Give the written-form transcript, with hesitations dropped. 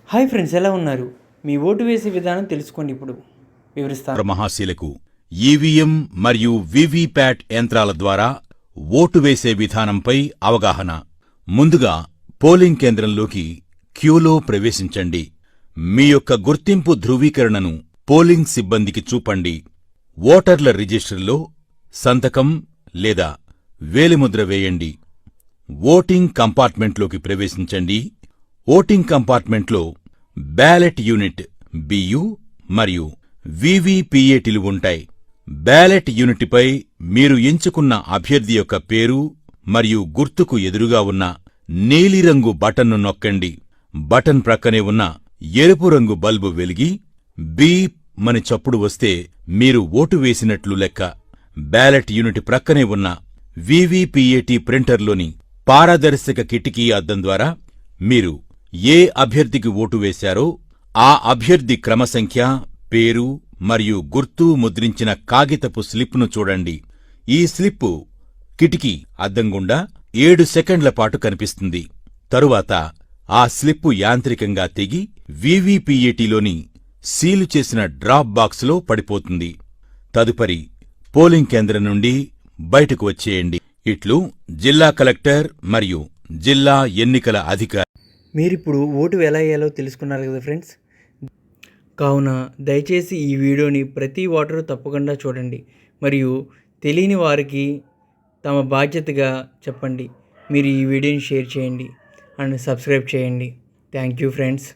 Hi friends, ఎలా ఉన్నారు? మీ vote వేసే విధానం తెలుసుకోండి. ఇప్పుడు వివరిస్తాను. మహాశీలకు ఈవీఎం మరియు వివిప్యాట్ యంత్రాల ద్వారా ఓటు వేసే విధానంపై అవగాహన. ముందుగా పోలింగ్ కేంద్రంలోకి క్యూలో ప్రవేశించండి. మీ యొక్క గుర్తింపు ధృవీకరణను పోలింగ్ సిబ్బందికి చూపండి. ఓటర్ల రిజిస్టర్లో సంతకం లేదా వేలిముద్ర వేయండి. ఓటింగ్ కంపార్ట్మెంట్లోకి ప్రవేశించండి. ఓటింగ్ కంపార్ట్మెంట్లో బ్యాలెట్ యూనిట్ బియు మరియు వివిపిఏటీలు ఉంటాయి. బ్యాలెట్ యూనిట్పై మీరు ఎంచుకున్న అభ్యర్థి యొక్క పేరు మరియు గుర్తుకు ఎదురుగా ఉన్న నీలిరంగు బటన్ను నొక్కండి. బటన్ ప్రక్కనే ఉన్న ఎరుపు రంగు బల్బు వెలిగి బీప్ మని చప్పుడు వస్తే మీరు ఓటు వేసినట్లు లెక్క. బ్యాలెట్ యూనిట్ ప్రక్కనే ఉన్న వివిపిఏటీ ప్రింటర్లోని పారదర్శక కిటికీ అద్దం ద్వారా మీరు ఏ అభ్యర్థికి ఓటు వేశారో ఆ అభ్యర్థి క్రమసంఖ్య, పేరు మరియు గుర్తు ముద్రించిన కాగితపు స్లిప్ను చూడండి. ఈ స్లిప్పు కిటికీ అద్దం గుండా 7 సెకండ్ల పాటు కనిపిస్తుంది. తరువాత ఆ స్లిప్పు యాంత్రికంగా తెగి వివిపిఏటీలోని సీలు చేసిన డ్రాప్ బాక్సులో పడిపోతుంది. తదుపరి పోలింగ్ కేంద్రం నుండి బయటకు వచ్చేయండి. ఇట్లు జిల్లా కలెక్టర్ మరియు జిల్లా ఎన్నికల అధికారి. మీరిప్పుడు ఓటు ఎలా వేయాలో తెలుసుకున్నారు కదా ఫ్రెండ్స్. కావున దయచేసి ఈ వీడియోని ప్రతి ఓటరు తప్పకుండా చూడండి మరియు తెలియని వారికి తమ బాధ్యతగా చెప్పండి. మీరు ఈ వీడియోని షేర్ చేయండి అండ్ సబ్స్క్రైబ్ చేయండి. Thank you friends.